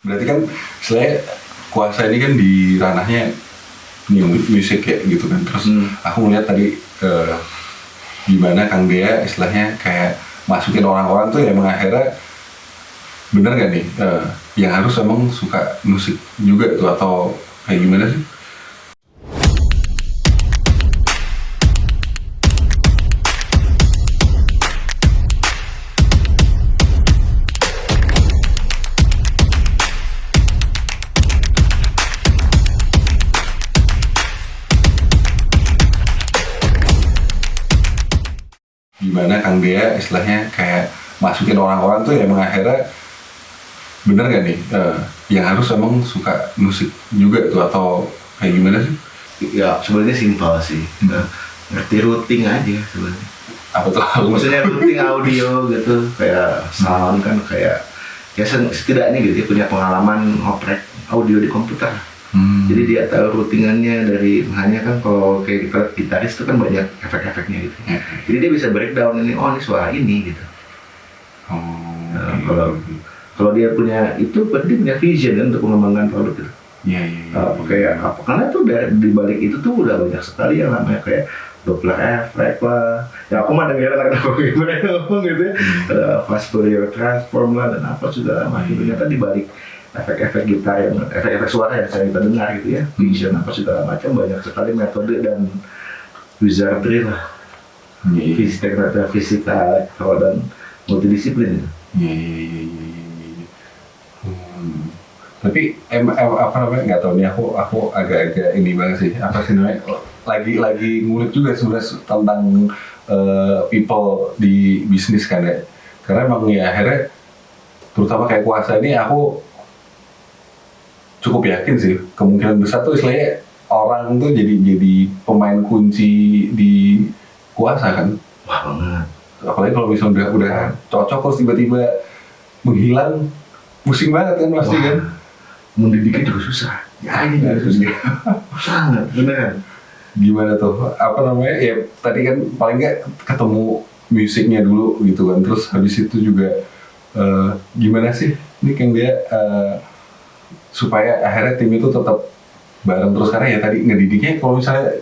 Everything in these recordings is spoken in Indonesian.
Berarti kan istilahnya Kuasa ini kan di ranahnya musik ya gitu kan. Terus aku ngeliat tadi gimana Kang Dea istilahnya kayak masukin orang-orang tuh ya emang akhirnya bener gak nih yang harus emang suka musik juga tuh atau kayak gimana sih? Gimana Kang Dea istilahnya kayak masukin orang-orang tuh ya emang akhirnya bener gak nih yang harus emang suka musik juga tuh atau kayak gimana sih? Ya sebenarnya simpel sih, ngerti routing aja sebenarnya. Apa tuh? Maksudnya routing audio gitu, kayak sound kan kayak ya setidaknya gitu ya punya pengalaman ngoprek audio di komputer. Jadi dia tahu routingannya dari hanya kan kalau kayak kita gitaris itu kan banyak efek-efeknya gitu. Jadi dia bisa breakdown ini, oh ini suara ini gitu. Kalau dia punya itu berarti dia punya vision kan untuk mengembangkan produk itu. Iya. Kayak apa? Karena tuh di balik itu tuh udah banyak sekali yang namanya kayak Doppler effect lah. Ya aku mah dengerin anak-anak mereka ngomong gitu ya. Fast Fourier transform lah dan apa sudah macam ternyata di balik efek-efek gitar yang efek-efek suara yang saya kita dengar gitu ya, vision apa segala macam banyak sekali metode dan wizardry lah. Fisika, elektro dan multidisiplin itu. Tapi apa namanya nggak tahu nih aku agak-agak ini banget sih apa sih namanya lagi ngulik juga sebenarnya tentang people di bisnis kan ya karena emang ya akhirnya terutama kayak Kuasa ini aku cukup yakin sih kemungkinan besar tuh istilahnya orang tuh jadi pemain kunci di Kuasa kan. Wah banget. Apalagi kalau misalnya udah cocok terus tiba-tiba menghilang pusing banget kan pasti kan. Mendidiknya juga susah. Ya ini juga susah. Sangat benar. Gimana tuh? Apa namanya? Ya tadi kan paling nggak ketemu musiknya dulu gitu kan. Terus habis itu juga gimana sih? Ini kan dia supaya akhirnya tim itu tetap bareng terus karena ya tadi ngedidiknya kalau misalnya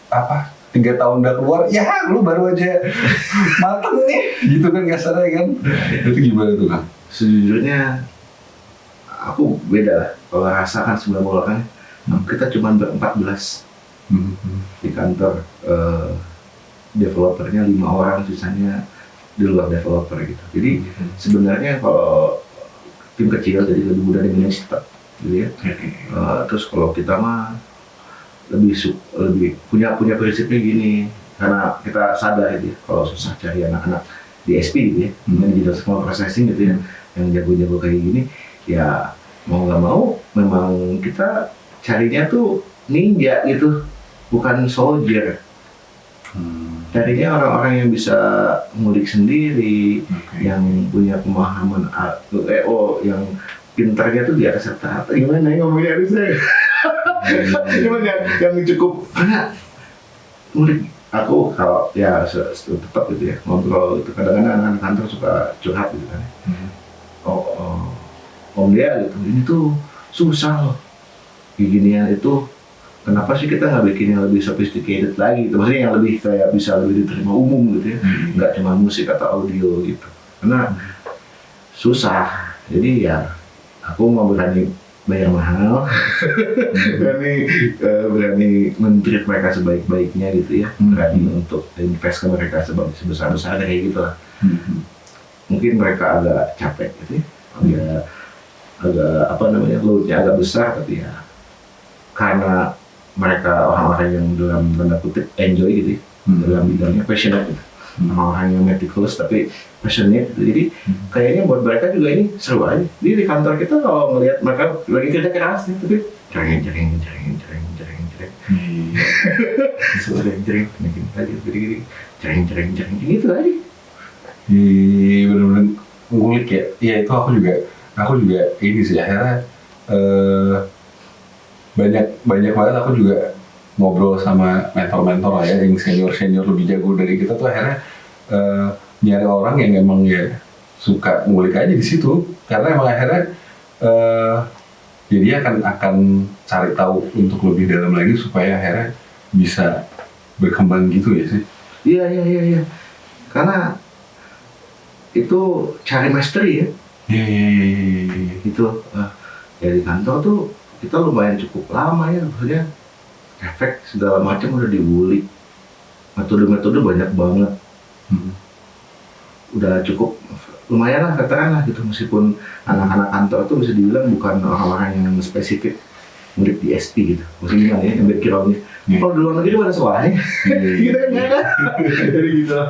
apa 3 tahun udah keluar ya lu baru aja mateng nih gitu kan kasarnya kan. Itu gimana tuh Kang? Sejujurnya aku beda lah. Kalau rasakan 98 kita cuma ber-14 di kantor, developernya 5 orang, sisanya di luar developer gitu. Jadi sebenarnya kalau tim kecil jadi lebih mudah di-manage gitu ya. Terus kalau kita mah lebih punya prinsipnya gini, karena kita sadar gitu ya, kalau susah cari anak-anak di SP gitu ya, dengan digital signal processing gitu ya, yang jago-jago kayak gini, ya mau nggak mau memang kita carinya tuh ninja gitu, bukan soldier. Carinya orang-orang yang bisa ngulik sendiri, yang punya pemahaman yang pintarnya tuh di atas rata-rata. Gimana ya ngomongnya harusnya? Gimana yang cukup karena ngulik aku kalau ya tetap gitu ya ngobrol itu kadang-kadang anak kantor suka curhat gitu kan. Om dia gitu, ini tuh susah loh ginian itu, kenapa sih kita nggak bikin yang lebih sophisticated lagi gitu, maksudnya yang lebih kayak bisa lebih diterima umum gitu ya, nggak cuma musik atau audio gitu, karena susah, jadi ya aku mau berani bayar mahal, berani men-treat mereka sebaik-baiknya gitu ya, berani untuk invest ke mereka sebesar-besarnya kayak gitu lah. Mungkin mereka agak capek gitu ya, agak apa namanya loadnya agak besar, tapi ya karena mereka orang-orang yang dalam tanda kutip enjoy gitu ya, dalam bidangnya passionate gitu, orang-orang yang meticulous tapi passionate gitu. Jadi kayaknya buat mereka juga ini seru aja. Di kantor kita kalau ngelihat mereka lagi kerja keras nih, tapi jering aja gini jering gitu aja. Bener-bener ngulik ya. Ya itu aku juga ini sih akhirnya banyak banget aku juga ngobrol sama mentor-mentor lah ya yang senior lebih jago dari kita tuh akhirnya nyari orang yang emang ya suka ngulik aja di situ karena emang akhirnya jadi dia akan cari tahu untuk lebih dalam lagi supaya akhirnya bisa berkembang gitu ya sih. Iya. Karena itu cari mastery ya. Iya. Itu ya di kantor tuh kita lumayan cukup lama ya, maksudnya efek segala macam udah diulik, metode-metode banyak banget. Udah cukup lumayan lah veteran lah gitu, meskipun anak-anak kantor tuh bisa dibilang bukan orang-orang yang spesifik murid di SP gitu, maksudnya gimana ya, yang backgroundnya kalau di luar negeri pada sekolahnya gitu kan ya kan jadi gitu.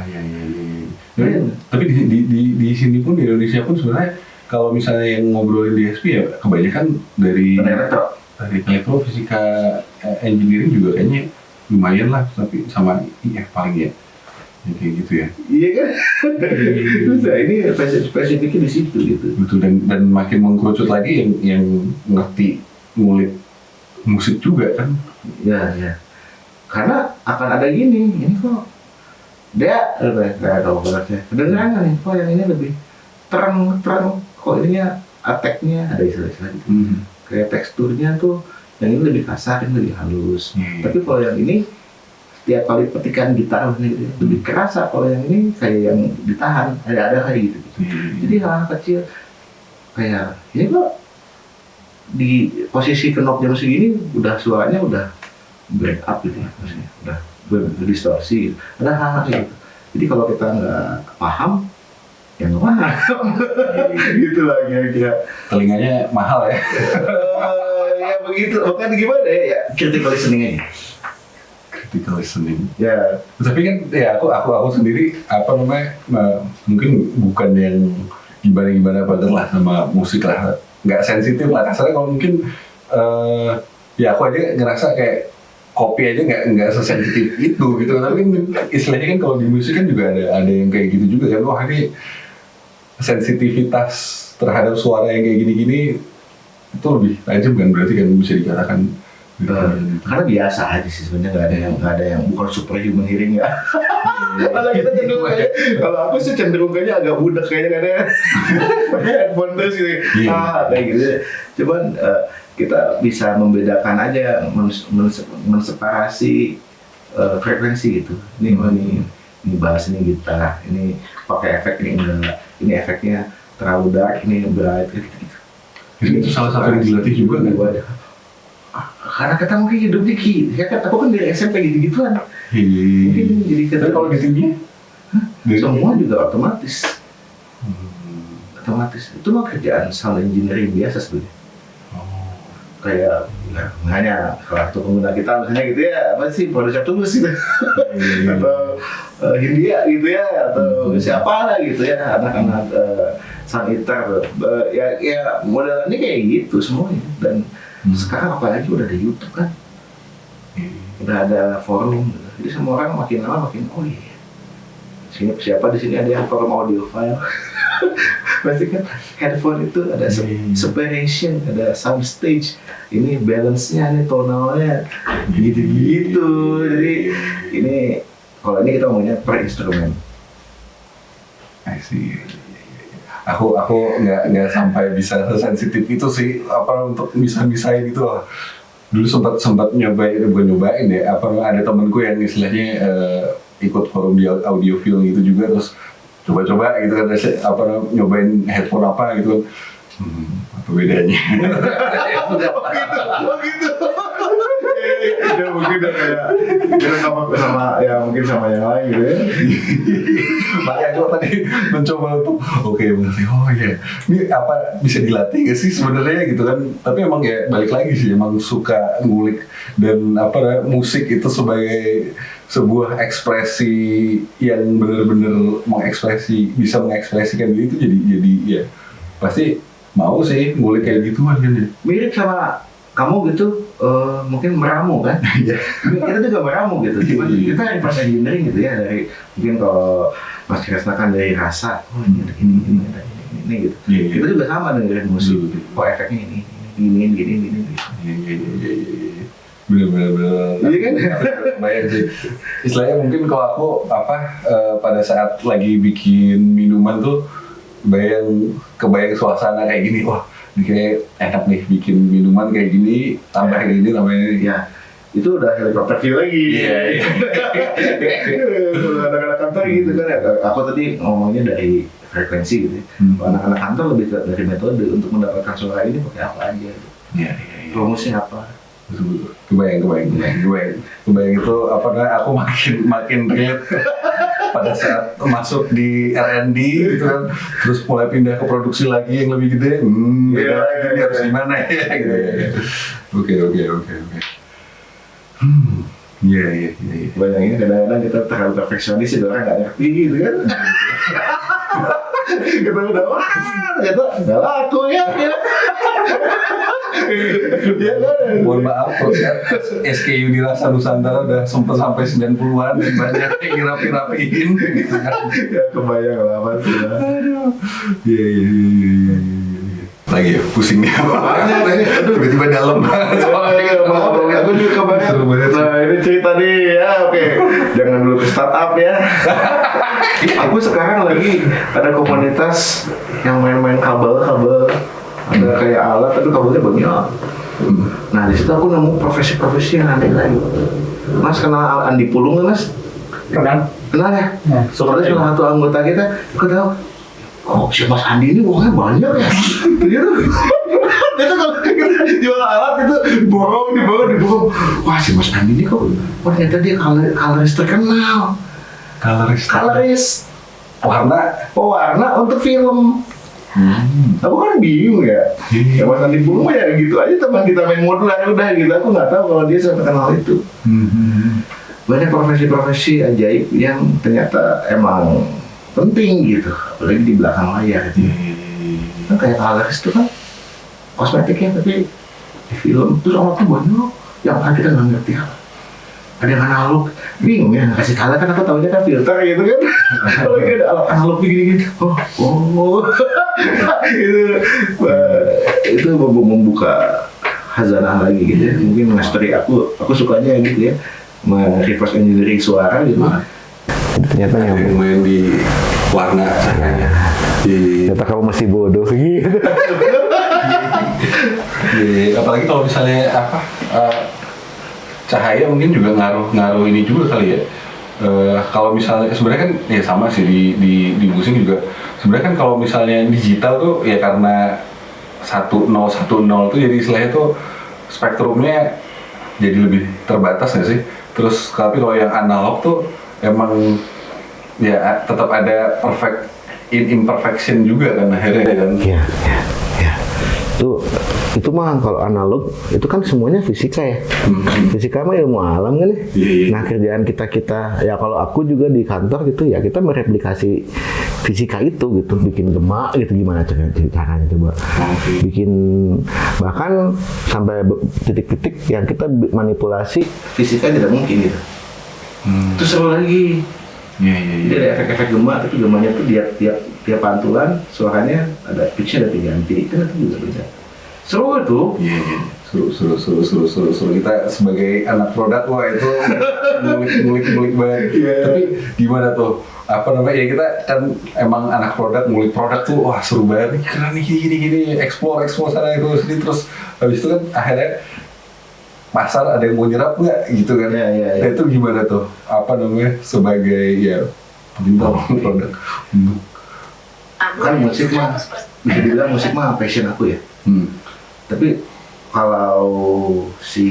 Iya. Tapi di sini pun, di Indonesia pun sebenarnya kalau misalnya yang ngobrolin di SP ya kebanyakan dari elektro, fisika, engineering juga kayaknya lumayan lah, tapi sama IF paling ya kayak gitu ya. Iya kan? Terus ini spesifiknya di situ gitu. Betul, dan makin mengkerucut lagi yang ngerti ngulik musik juga kan. Iya. Karena akan ada gini, ini kok dia kayak tahu berarti. Kedengeran nih, kok yang ini lebih terang, kok ininya attack-nya ada istilah-istilah gitu. Kayak teksturnya tuh yang ini lebih kasar, ini lebih halus. Tapi kalau yang ini setiap kali petikan gitar gitu, lebih kerasa, kalau yang ini kayak yang ditahan, ada kayak gitu. Jadi hal kecil kayak ini kok di posisi knob jam segini udah suaranya udah break up gitu ya, maksudnya udah berdistorsi gitu. Ada hal-hal kayak gitu. Jadi kalau kita nggak paham, ya nggak paham. Gitu lah kira-kira. Telinganya mahal ya. Ya begitu. Bukan gimana ya? Critical listening aja. Critical listening. Ya. Tapi kan ya aku sendiri mungkin bukan yang gimana banget lah sama musik lah, nggak sensitif lah kasarnya. Kalau mungkin ya aku aja ngerasa kayak kopi aja nggak sesensitif itu gitu. Tapi kan istilahnya kan kalau di musik kan juga ada yang kayak gitu juga kan. Wah ini sensitivitas terhadap suara yang kayak gini-gini itu lebih tajam kan, berarti kan bisa dikatakan. Karena biasa aja sih sebenarnya, nggak ada yang bukan superhuman hearing ya. Kalau kita cenderung kayak, kalau aku sih cenderung kayaknya agak budak kayaknya kadang pakai headphone terus gitu. Kayak gitu. Cuman kita bisa membedakan aja, menseparasi frekuensi gitu. Ini bass, ini gitar, ini pakai efek, ini enggak, ini efeknya terlalu dark, ini bright gitu. Itu salah satu yang dilatih juga kan? Karena kita mungkin hidupnya aku kan dari SMP gitu-gituan. Mungkin jadi tapi kalau di timnya? Semua juga otomatis. Itu mah kerjaan sound engineering biasa sebenarnya. Kayak hanya salah satu pengguna kita misalnya gitu ya, apa sih produser tulus gitu. Atau Hindia gitu ya, atau siapa lah gitu ya, anak-anak sound editor ya modelannya kayak gitu semuanya. Dan sekarang apalagi udah ada YouTube kan, udah ada forum gitu. Jadi semua orang makin lama makin siapa di sini ada yang forum audiophile. Pasti kan headphone itu ada separation, ada sound stage, ini balance-nya, ini tonalnya, gitu-gitu. Jadi ini kalau ini kita ngomongnya per instrumen. I see. Aku nggak sampai bisa sensitif itu sih, apa untuk bisa-bisain itu loh. Dulu sempat bukan nyobain ya, ada temanku yang istilahnya ikut forum di audiophile gitu juga, terus coba-coba gitu kan, nyobain headphone apa gitu kan, apa bedanya? Begitu. Ya mungkin kayak kita sama ya mungkin sama yang lain gitu ya. Makanya aku tadi mencoba untuk mengerti, ini apa bisa dilatih gak sih sebenarnya gitu kan. Tapi emang ya balik lagi sih, emang suka ngulik, dan musik itu sebagai sebuah ekspresi yang benar-benar bisa mengekspresikan diri itu, jadi ya pasti mau sih ngulik kayak gituan kan ya. Mirip sama kamu gitu, mungkin meramu kan? Kita juga meramu gitu. Cuman kita yang pas engineering gitu ya, dari mungkin kalau Mas Kresna kan dari rasa, ini ada ini gitu. Kita juga sama dengerin musik, efeknya ini gini. Bener. Iya kan? Bayar sih. Istilahnya mungkin kalau aku pada saat lagi bikin minuman tuh kebayang suasana kayak gini, wah ini kayak enak nih bikin minuman kayak gini, tambah ini tambah ini. Ya, itu udah helikopter view lagi. Iya. Kalau anak-anak kantor gitu kan ya, aku tadi ngomongnya dari frekuensi gitu ya. Kalau anak-anak kantor lebih dari metode untuk mendapatkan suara ini pakai apa aja. Iya. Rumusnya apa? Kebayang itu apa namanya, aku makin relate pada saat masuk di R&D gitu kan, terus mulai pindah ke produksi lagi yang lebih gede, beda lagi ini harus gimana ya gitu. Oke. Iya. Bayangin kadang-kadang kita terlalu perfeksionis, itu orang nggak ngerti gitu kan. Kita udah wah, ternyata nggak laku ya. Ya kan? Mohon maaf, SKU di Rasa Nusantara udah sempet sampai 90-an dan banyak yang dirapi-rapiin gitu kan. Ya kebayang lah pasti lah. Iya. Lagi ya, pusing nih. Tiba-tiba dalam banget soalnya. Aku juga kebayang. Nah ini cerita nih ya, oke. Jangan dulu ke startup ya. Aku sekarang lagi ada komunitas yang main-main kabel. Ada kayak alat, tapi kabelnya banyak. Nah di situ aku nemu profesi-profesi yang aneh lagi. Mas kenal Andi Pulung nggak Mas? Kenal ya? Soalnya salah satu anggota kita, aku tahu. Oh si Mas Andi ini uangnya banyak ya. Ternyata kalau kita jual alat itu diborong. Wah si Mas Andi ini kok ternyata dia coloris terkenal. Coloris. Pewarna untuk film. Aku kan bingung ya. Ya Mas Andi Pulung ya gitu aja, teman kita main modular udah gitu. Aku nggak tahu kalau dia sampai kenal itu. Banyak profesi-profesi ajaib yang ternyata emang penting gitu, apalagi di belakang layar gitu. Kan kayak coloris itu kan kosmetiknya, tapi di film terus alatnya banyak yang kan kita nggak ngerti apa. Ada yang analog, bingung ya, kasih color kan aku tahunya kan filter gitu kan. Kalau ada alat analog begini-gini, itu membuka khazanah lagi gitu ya. Mungkin mastery aku sukanya gitu ya, reverse engineering suara gitu. Ternyata yang main di warna cahayanya. Ternyata kamu masih bodoh gitu. Apalagi kalau misalnya cahaya mungkin juga ngaruh ini juga kali ya. Kalau misalnya sebenarnya kan ya sama sih di musik juga. Sebenarnya kan kalau misalnya digital tuh ya karena 1010 tuh jadi istilahnya tuh spektrumnya jadi lebih terbatas nggak sih? Terus tapi kalau yang analog tuh emang ya tetap ada imperfection juga kan akhirnya kan. Iya. Itu mah kalau analog itu kan semuanya fisika ya. Fisika mah ilmu alam kan ya. Iya. Nah kerjaan kita ya kalau aku juga di kantor gitu ya kita mereplikasi fisika itu gitu, bikin gema gitu, gimana caranya coba. Bikin bahkan sampai titik-titik yang kita manipulasi fisika tidak mungkin gitu. Itu seru lagi. Iya. Jadi ada efek-efek gema, tapi gemanya tuh tiap pantulan suaranya ada pitch-nya ada diganti, kan itu juga beda. Seru itu. Iya. Seru. Kita sebagai anak produk, wah itu ngulik banget. Yeah. Tapi gimana tuh? Apa namanya? Ya kita kan emang anak produk, ngulik produk tuh, wah seru banget. Keren nih gini, explore sana itu sini, terus habis itu kan akhirnya pasar ada yang mau nyerap nggak gitu kan? Iya. Nah, itu gimana tuh? Apa namanya? Sebagai ya bintang produk. Kan musik mah bisa dibilang musik mah passion aku ya. Tapi kalau si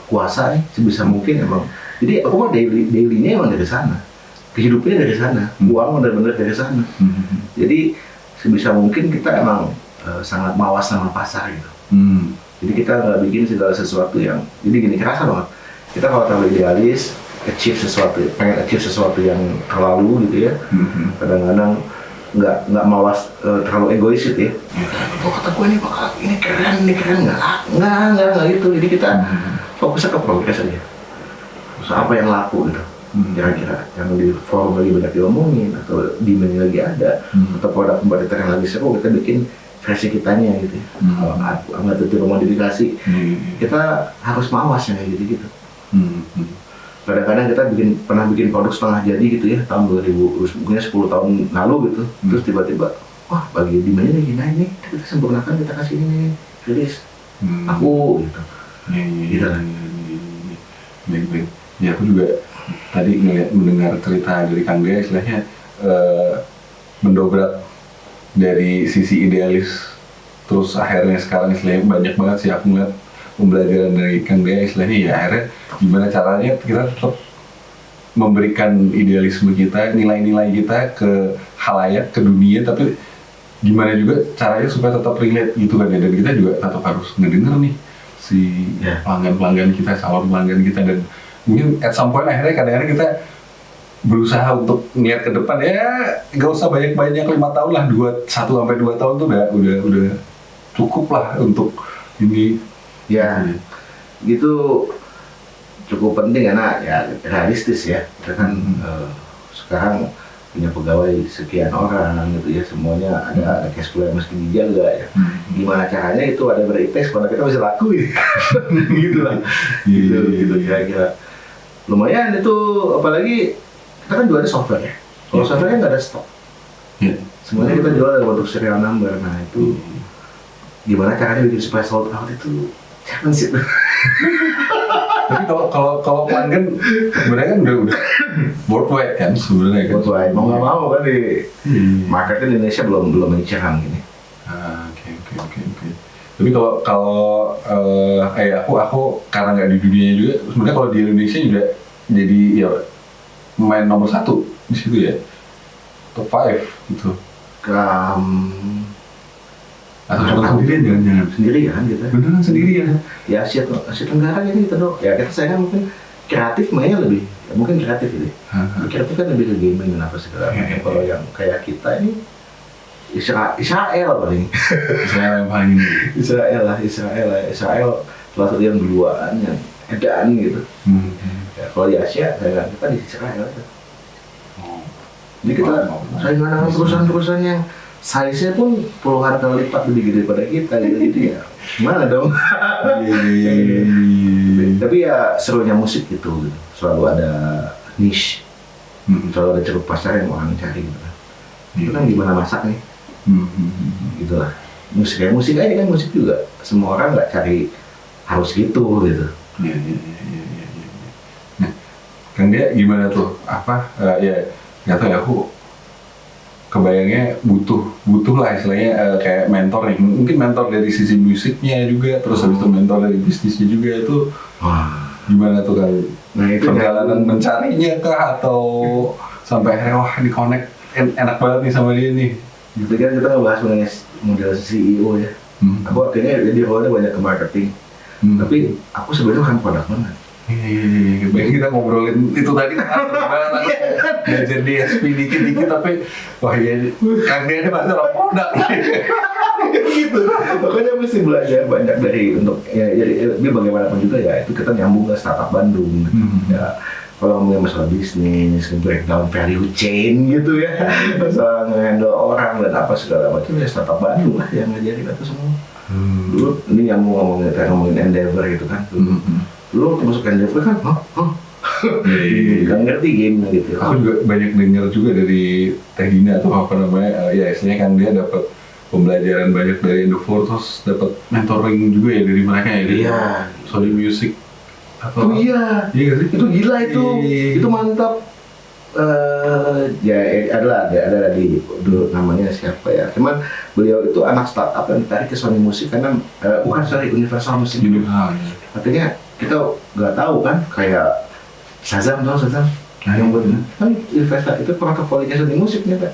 kuasa nih sebisa mungkin emang. Jadi aku mah dailynya emang dari sana. Kehidupannya dari sana. Uang benar-benar dari sana. Jadi sebisa mungkin kita emang sangat mawas sama pasar gitu. Jadi kita nggak bikin segala sesuatu yang, jadi gini kerasa banget. Kita kalau terlalu idealis, pengen achieve sesuatu yang terlalu gitu ya. Kadang-kadang nggak mawas, terlalu egois gitu ya. Oh kata gue ini keren nggak gitu. Jadi kita fokusnya ke progres aja. Terus apa yang laku gitu. Kira-kira yang di forum lagi banyak diomongin atau demand lagi ada atau produk kompetitor yang lagi seru, kita bikin versi kitanya gitu ya. Kalau nggak tentu modifikasi, kita harus mawas yang kayak gitu. Kadang-kadang kita pernah bikin produk setengah jadi gitu ya, tahun 2000, mungkin 10 tahun lalu gitu. Terus tiba-tiba wah bagi demandnya nih gini nih, kita sempurnakan, kita kasih ini rilis. Aku gitu. Gitu lah. Baik. Ya aku juga tadi mendengar cerita dari Kang Dea istilahnya mendobrak dari sisi idealis, terus akhirnya sekarang istilahnya banyak banget sih aku ngeliat pembelajaran dari Kang Dea istilahnya ya akhirnya gimana caranya kita tetap memberikan idealisme kita, nilai-nilai kita ke khalayak, ke dunia, tapi gimana juga caranya supaya tetap relate gitu kan ya, dan kita juga tetap harus ngedenger nih si pelanggan-pelanggan kita, calon pelanggan kita, dan mungkin at some point akhirnya kadang-kadang kita berusaha untuk ngeliat ke depan ya gak usah banyak-banyak 5 tahun lah, 1 sampai 2 tahun tuh udah cukup lah untuk ini ya gitu, cukup penting karena ya realistis ya, kita kan sekarang punya pegawai sekian orang gitu ya, semuanya ada cash flow yang mesti dijaga ya. Gimana caranya itu ada berimpeks pada kita bisa laku ya. Gitu lah. Gitu kira-kira. Lumayan itu, apalagi kita kan jual ada software ya. Kalau software nggak ada stok. Semuanya kita jual dalam bentuk serial number. Nah itu gimana caranya bikin supaya sold out itu challenge itu. Tapi kalau pelanggan sebenarnya kan udah worldwide kan sebenarnya kan. Worldwide, mau nggak mau kan di marketnya di Indonesia belum mencerang gini. Oke. Tapi kalau aku karena nggak di dunia juga, sebenarnya kalau di Indonesia juga jadi ya main nomor 1 di situ ya, top 5 gitu. Atau cuma sendirian, jangan sendirian gitu. Beneran sendirian. Ya Asia Tenggara gitu dong. Ya kita saya kan mungkin kreatif mainnya lebih, ya mungkin kreatif gitu. Kreatif kan lebih ke gaming dan apa segala macam. Kalau yang kayak kita ini Israel paling. Israel yang paling ini. Israel salah satu yang berduaan yang edan gitu. Ya, kalau di Asia kita di Israel gitu. Jadi kita saingan dengan perusahaan-perusahaan yang size-nya pun puluhan kali lipat lebih gede daripada kita gitu ya. Gimana dong? Tapi ya serunya musik gitu. Selalu ada niche. Selalu ada ceruk pasar yang orang cari gitu. Itu kan gimana masak nih? Gitu lah. Musik aja kan, musik juga. Semua orang nggak cari harus gitu. Iya. Nah, Kang Dea gimana tuh? Nggak tahu ya, aku kebayangnya butuh lah istilahnya kayak mentor nih, mungkin mentor dari sisi musiknya juga, terus habis itu mentor dari bisnisnya juga, itu gimana tuh kan? Nah, itu perjalanan mencarinya kah atau sampai akhirnya wah di connect enak banget nih sama dia nih? Gitu kan kita ngebahas mengenai model CEO ya. Aku akhirnya jadi awalnya banyak ke marketing, tapi aku sebenarnya kan produk banget. Iya. Baik, kita ngobrolin itu tadi belajar di SP dikit-dikit, tapi wah iya Kang Dea ini masalah produk gitu. Makanya mesti belajar banyak dari untuk ya, jadi bagaimanapun juga ya itu kita nyambung ke startup Bandung. Ya kalau ngomongin masalah bisnis, breakdown value chain gitu ya, masalah nge-handle orang dan apa segala macam ya startup Bandung lah yang ngajarin itu semua. Dulu ini yang mau ngomongin Endeavor gitu kan. Lu masuk Endeavor kan, gak ngerti game gitu. Aku juga banyak dengar juga dari Teh Dina atau apa namanya, ya istilahnya kan dia dapat pembelajaran banyak dari Endeavor, terus dapat mentoring juga ya dari mereka ya. Iya. Sony Music. Atau iya sih? Itu gila itu mantap. Ya ada di dulu namanya siapa ya. Cuman beliau itu anak startup yang ditarik ke Sony Music karena Universal Music. Artinya kita nggak tahu kan kayak Shazam yang buat kan investasi itu portofolionya Sony Music nih Pak.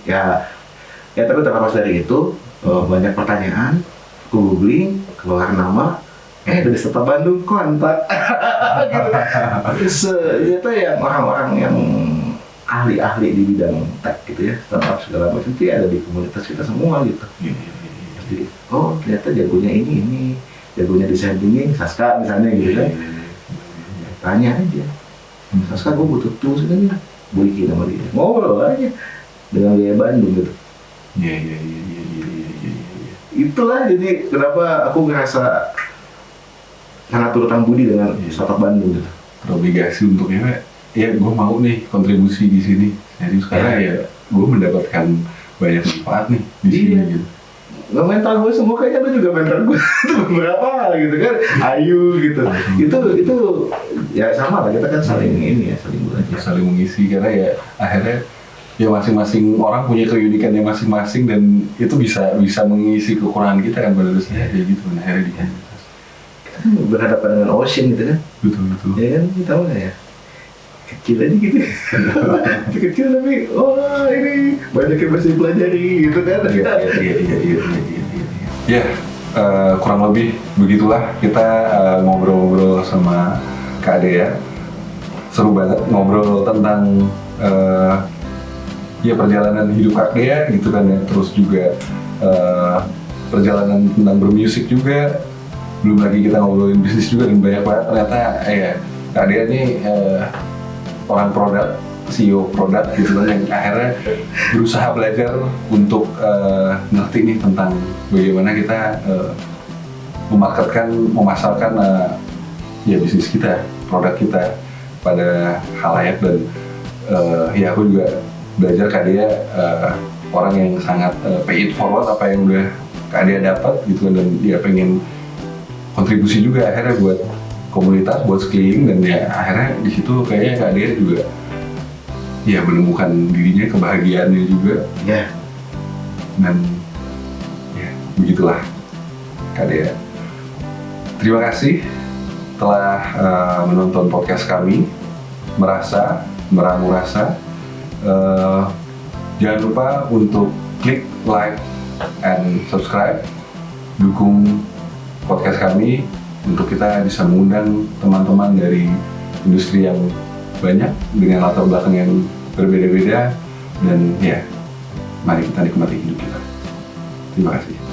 Ya tapi terlepas dari itu banyak pertanyaan, aku googling keluar nama, dari Startup Bandung kontak gitu. Ternyata yang orang-orang yang ahli-ahli di bidang tech gitu ya, startup segala macam itu ada di komunitas kita semua gitu. Jadi ternyata jagonya ini jagonya desain thinking, Saska misalnya gitu kan. Tanya aja, Saska gue butuh tools kan, gue bikin sama dia, ngobrol aja dengan gaya Bandung gitu. Iya. Itulah jadi kenapa aku ngerasa sangat turutang budi dengan startup Bandung gitu. Terobligasi untuk ya gue mau nih kontribusi di sini. Jadi sekarang ya gue mendapatkan banyak manfaat nih di sini Iya. gitu. Nggak mental gue semua kayaknya lu juga mental gue itu beberapa hal gitu kan, ayu gitu. Itu ya sama lah, kita kan saling ini ya, saling belajar. Saling mengisi karena ya akhirnya ya masing-masing orang punya keunikannya masing-masing dan itu bisa mengisi kekurangan kita kan pada dasarnya ya gitu kan akhirnya di komunitas. Kita kan berhadapan dengan ocean gitu kan. Betul. Ya kan, kita mah ya kecil aja gitu. Kecil tapi ini banyak yang masih dipelajari gitu kan. Iya. Ya, kurang lebih begitulah kita ngobrol-ngobrol sama Kak Dea. Seru banget ngobrol tentang ya perjalanan hidup Kak Dea gitu kan ya. Terus juga perjalanan tentang bermusik juga. Belum lagi kita ngobrolin bisnis juga dan banyak banget ternyata ya Kak Dea ini orang produk, CEO produk gitu kan yang akhirnya berusaha belajar untuk ngerti nih tentang bagaimana kita memasarkan ya bisnis kita, produk kita pada khalayak dan ya aku juga belajar Kak Dea orang yang sangat pay it forward apa yang udah Kak Dea dapat gitu dan dia pengen kontribusi juga akhirnya buat komunitas, buat sekeliling dan ya akhirnya di situ kayaknya Kak Dea juga ya menemukan dirinya, kebahagiaannya juga Ya. dan ya begitulah Kak Dea. Terima kasih telah menonton podcast kami Meramu Rasa. Jangan lupa untuk klik like and subscribe, dukung podcast kami untuk kita bisa mengundang teman-teman dari industri yang banyak dengan latar belakang yang berbeda-beda dan ya mari kita nikmati hidup kita. Terima kasih.